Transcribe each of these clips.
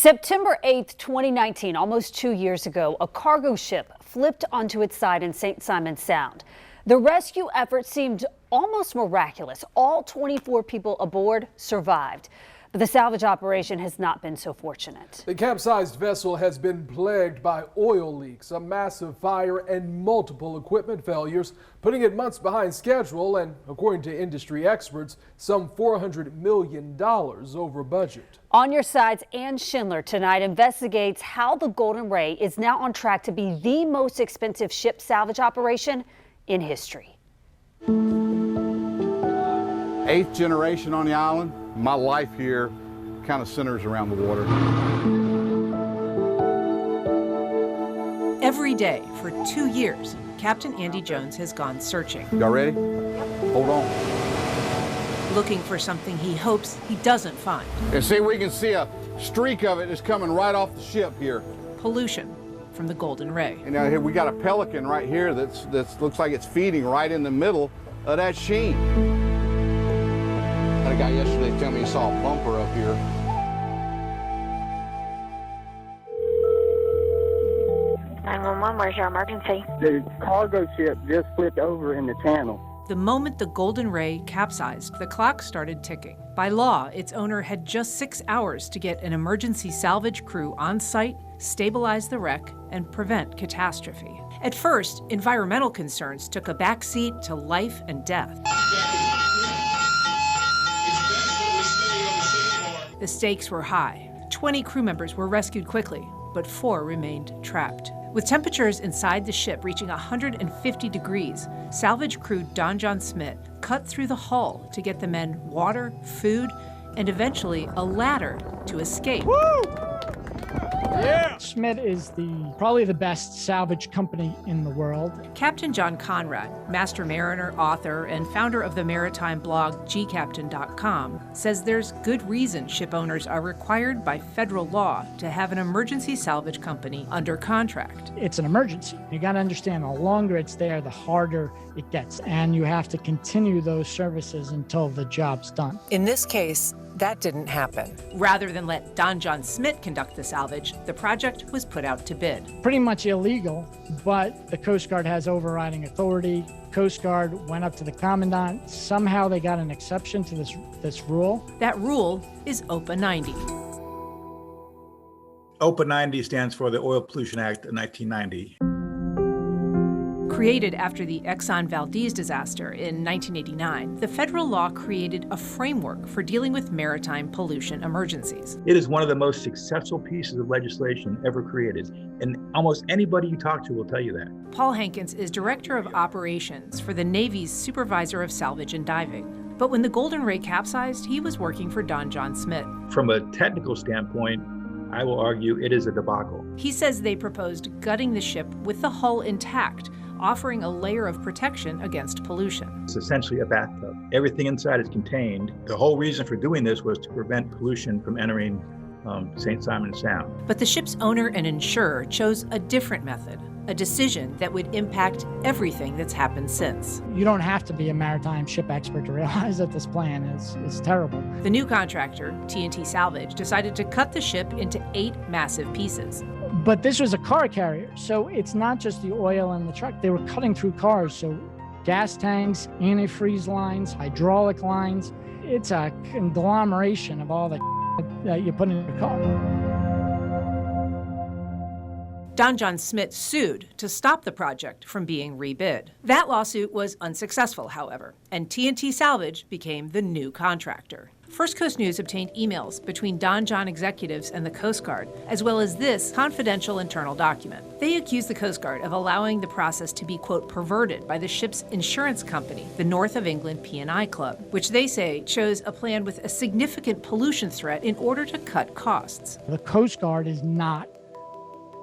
September 8th, 2019, almost 2 years ago, a cargo ship flipped onto its side in St. Simons Sound. The rescue effort seemed almost miraculous. All 24 people aboard survived. But the salvage operation has not been so fortunate. The capsized vessel has been plagued by oil leaks, a massive fire, and multiple equipment failures, putting it months behind schedule and, according to industry experts, some $400 million over budget. On Your Side's Ann Schindler tonight investigates how the Golden Ray is now on track to be the most expensive ship salvage operation in history. 8th generation on the island. My life here kind of centers around the water. Every day for 2 years, Captain Andy Jones has gone searching. Y'all ready? Hold on. Looking for something he hopes he doesn't find. And see, we can see a streak of it is coming right off the ship here. Pollution from the Golden Ray. And now here we got a pelican right here that looks like it's feeding right in the middle of that sheen. Had a guy yesterday tell me he saw a bumper up here. Where's your emergency? The cargo ship just flipped over in the channel. The moment the Golden Ray capsized, the clock started ticking. By law, its owner had just 6 hours to get an emergency salvage crew on site, stabilize the wreck, and prevent catastrophe. At first, environmental concerns took a backseat to life and death. The stakes were high. 20 crew members were rescued quickly, but 4 remained trapped. With temperatures inside the ship reaching 150 degrees, salvage crew Don John Smith cut through the hull to get the men water, food, and eventually a ladder to escape. Woo! Yeah. Schmidt is probably the best salvage company in the world. Captain John Conrad, master mariner, author, and founder of the maritime blog gcaptain.com, says there's good reason ship owners are required by federal law to have an emergency salvage company under contract. It's an emergency. You got to understand, the longer it's there, the harder it gets, and you have to continue those services until the job's done. In this case, that didn't happen. Rather than let Don John Smith conduct the salvage, the project was put out to bid. Pretty much illegal, but the Coast Guard has overriding authority. Coast Guard went up to the commandant. Somehow they got an exception to this rule. That rule is OPA 90. OPA 90 stands for the Oil Pollution Act of 1990. Created after the Exxon Valdez disaster in 1989, the federal law created a framework for dealing with maritime pollution emergencies. It is one of the most successful pieces of legislation ever created, and almost anybody you talk to will tell you that. Paul Hankins is Director of Operations for the Navy's Supervisor of Salvage and Diving. But when the Golden Ray capsized, he was working for Don John Smith. From a technical standpoint, I will argue it is a debacle. He says they proposed gutting the ship with the hull intact, offering a layer of protection against pollution. It's essentially a bathtub. Everything inside is contained. The whole reason for doing this was to prevent pollution from entering St. Simons Sound. But the ship's owner and insurer chose a different method, a decision that would impact everything that's happened since. You don't have to be a maritime ship expert to realize that this plan is terrible. The new contractor, TNT Salvage, decided to cut the ship into 8 massive pieces. But this was a car carrier, so it's not just the oil in the truck. They were cutting through cars, so gas tanks, antifreeze lines, hydraulic lines. It's a conglomeration of all the that you put in your car. Don John Smith sued to stop the project from being rebid. That lawsuit was unsuccessful, however, and TNT Salvage became the new contractor. First Coast News obtained emails between Don John executives and the Coast Guard, as well as this confidential internal document. They accused the Coast Guard of allowing the process to be, quote, perverted by the ship's insurance company, the North of England P&I Club, which they say chose a plan with a significant pollution threat in order to cut costs. The Coast Guard is not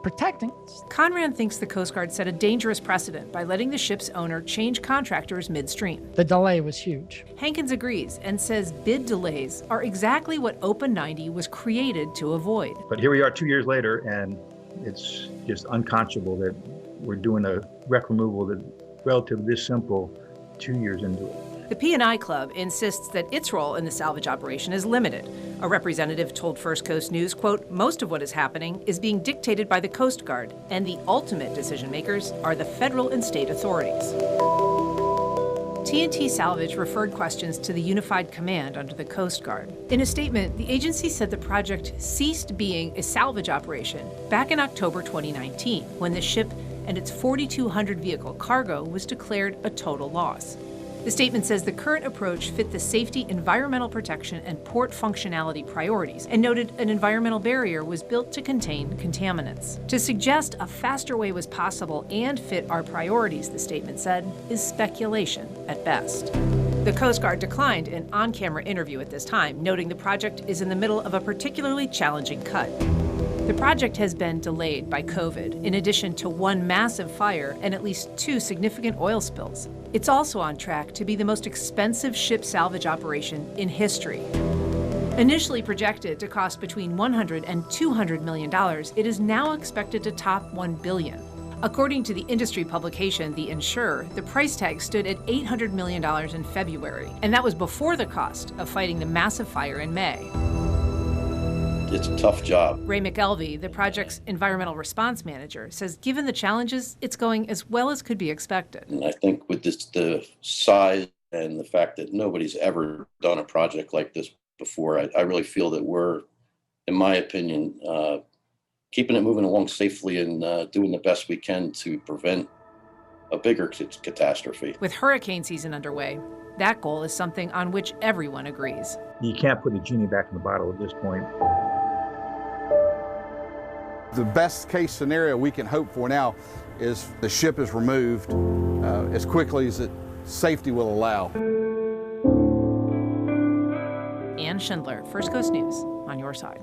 protecting us. Conrad thinks the Coast Guard set a dangerous precedent by letting the ship's owner change contractors midstream. The delay was huge. Hankins agrees and says bid delays are exactly what OPA 90 was created to avoid. But here we are 2 years later, and it's just unconscionable that we're doing a wreck removal that's relatively this simple 2 years into it. The P&I Club insists that its role in the salvage operation is limited. A representative told First Coast News, quote, most of what is happening is being dictated by the Coast Guard, and the ultimate decision makers are the federal and state authorities. TNT Salvage referred questions to the Unified Command under the Coast Guard. In a statement, the agency said the project ceased being a salvage operation back in October 2019, when the ship and its 4,200 vehicle cargo was declared a total loss. The statement says the current approach fit the safety, environmental protection, and port functionality priorities, and noted an environmental barrier was built to contain contaminants. To suggest a faster way was possible and fit our priorities, the statement said, is speculation at best. The Coast Guard declined an on-camera interview at this time, noting the project is in the middle of a particularly challenging cut. The project has been delayed by COVID, in addition to one massive fire and at least 2 significant oil spills. It's also on track to be the most expensive ship salvage operation in history. Initially projected to cost between $100 and $200 million, it is now expected to top $1 billion. According to the industry publication The Insurer, the price tag stood at $800 million in February, and that was before the cost of fighting the massive fire in May. It's a tough job. Ray McElvey, the project's environmental response manager, says given the challenges, it's going as well as could be expected. And I think with the size and the fact that nobody's ever done a project like this before, I really feel that we're, in my opinion, keeping it moving along safely and doing the best we can to prevent a bigger catastrophe. With hurricane season underway, that goal is something on which everyone agrees. You can't put the genie back in the bottle at this point. The best case scenario we can hope for now is the ship is removed as quickly as safety will allow. Ann Schindler, First Coast News, on your side.